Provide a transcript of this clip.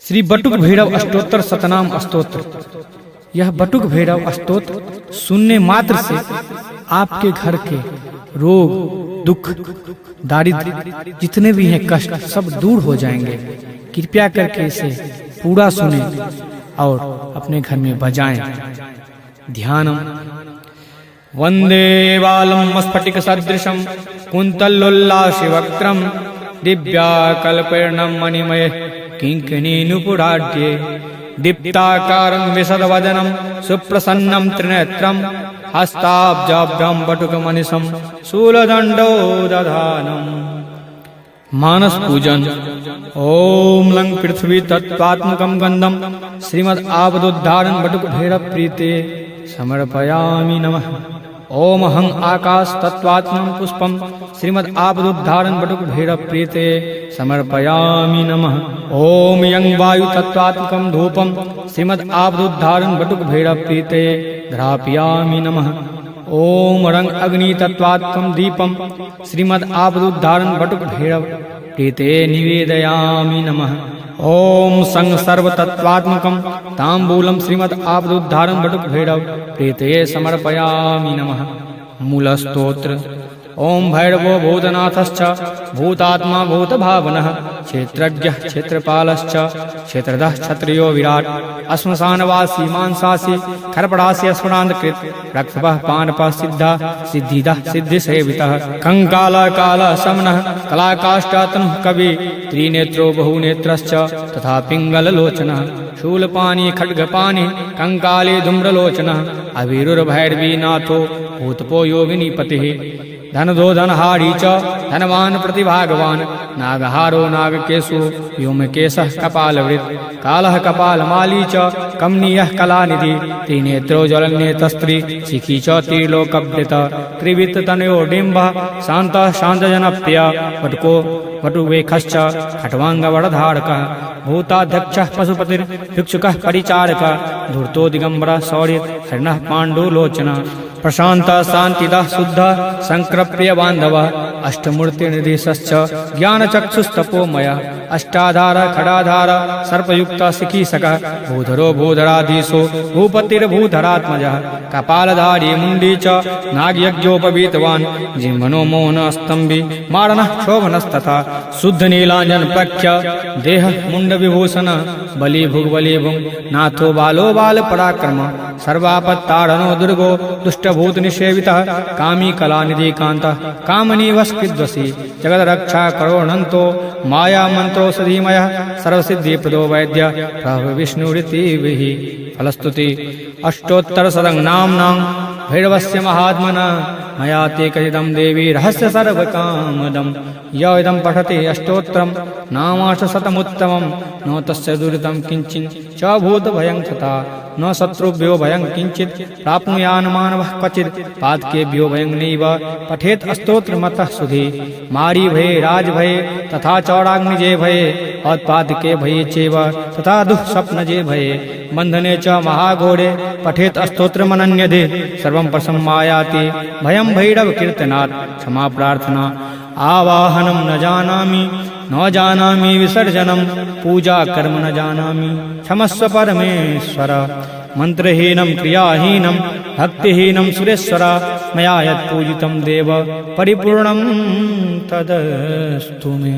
श्री बटुक भैरव अष्टोत्तर शतनाम स्तोत्र। यह बटुक भैरव स्तोत्र सुनने मात्र से आपके घर के रोग, दुख, दारिद्र्य जितने भी हैं कष्ट सब दूर हो जाएंगे। कृपया करके इसे पूरा सुने और अपने घर में बजाएं। ध्यानम वंदे बालम स्फटिक सदृशम कुंतलोल्लासिवक्त्रम दिव्याकल्पर्णम मणिमय किंकिणीनुपुराढ्ये दीप्ताकारं विशदवदनं सुप्रसन्नं त्रिनेत्रं हस्ताब्जाभ्यां बटुकमनिशं शूलदंडो दधानम्। मानस पूजन। ओम लंग पृथ्वी तत्वात्मकं गंधम श्रीमद् आपदोद्धारण बटुक भैरव प्रीते समर्पयामि नमः। ओम हं आकाश तत्वात्मं पुष्पम श्रीमद् आपदोद्धारण बटुक भैरव प्रीते समर्पयामि नमः। ओम यं वायु तत्वात्मकं धूपम श्रीमद् आपदोद्धारण बटुक भैरव प्रीते धारयामि नमः। ओम रंग अग्नि तत्वात्मकं दीपम श्रीमद् आपदोद्धारण बटुक भैरव प्रीते निवेदयामि नमः। ओम संग सर्व तत्वात्मकं तांबूलम श्रीमद् आपदोद्धारण बटुक भैरव प्रीते समर्पयामि नमः। मूल स्तोत्र। ओम भैरवो भूतनाथश्च भूतात्मा भूतभावनः क्षेत्रज्ञः क्षेत्रपालश्च क्षेत्रधः क्षत्रियो विराट श्मशानवासी मांसासी खरपड़ासी स्मरांतकृत रक्तपः पानपः सिद्धः सिद्धिदः सिद्धिसेवितः कंकालः कालः समनः कलाकाष्ठतनुः कवि त्रिनेत्रो बहुनेत्रश्च तथा पिंगललोचनः शूलपाणी खड्गपाणी कंकाले धूम्रलोचनः अभिरुर्भैरवीनाथो भूतपो योगिनीपतिः धनदो धनहारी च धनवान प्रतिभागवान नागहारो नागकेशो व्योमकेशः कपालवृत् कालः कपालमाली च कमनीयः कलानिधि त्रिनेत्रो ज्वलन्नेतस्त्री शिखी च त्रिलोकव्यत त्रिवित्ततनयो डिम्बः शान्तः शान्तजनप्रिय वटुको वटुवेखश्च खट्वाङ्गवडधारकः भूताध्यक्षः पशुपतिर्भिक्षुकः परिचारकः धूर्तो दिगम्बरः शौर्य हरिणः पाण्डुलोचनः प्रशांत शांतिदः शुद्ध संक्रप्रिय बांधव अष्टमूर्तिनिर्देशश्च ज्ञानचक्षुस्तपोमय अष्टाधार खडाधार सर्पयुक्त शिखीसकः भूधरो भूधराधीशो भूपतिर्भूधरात्मजः कपालधारी मुंडी च नागयज्ञोपवीतवान् जिह्मनो मोहनस्तंभि मारणः क्षोभनस्तथा शुद्ध नीलांजन प्रख्य देह मुंड विभूषण बलि भुग्बलि भुङ् नाथो बालो बाल पराक्रम सर्वापत्तारणो दुर्गो दुष्टभूत निषेवितः कामी कलानिधि कांतः कामनी वस्किद्वसी जगद्रक्षा करोणन्तो माया मंत्रोषधीमयः सर्वसिद्धिप्रदो वैद्य प्रभु विष्णुरितिभिः। फलस्तुति। अष्टोत्तर शतनाम्नां भैरवस्य महात्मना मया ते कथितं देवी रहस्य सर्वकामदं य इदं पठति अष्टोत्तरं नामाष्टशतमुत्तमं न तस्य दुरितं किंचित् च भूतभयं तथा न शत्रुभ्यो भयं किंचित् प्राप्नुयान् मानवः क्वचित् पातकेभ्यो भयं नैव पठेत् अष्टोत्तरमतः सुधि मारी भये राजभये तथा चौडाग्निजे भये औत्पादके भये चैव तथा दुःस्वप्नजे भये बन्धने च महाघोरे पठेत् अष्टोत्तरमनन्यदे सर्वं प्रसम्मायाति भयं भैरव कीर्तनात् क्षमा प्रार्थना आवाहनं न जानामि विसर्जनं पूजा कर्म न जानामि क्षमस्व परमेश्वर मंत्रहीनं क्रियाहीनं भक्तिहीनं सुरेश्वर मया यत् पूजितं देव परिपूर्णं तदस्तु मे।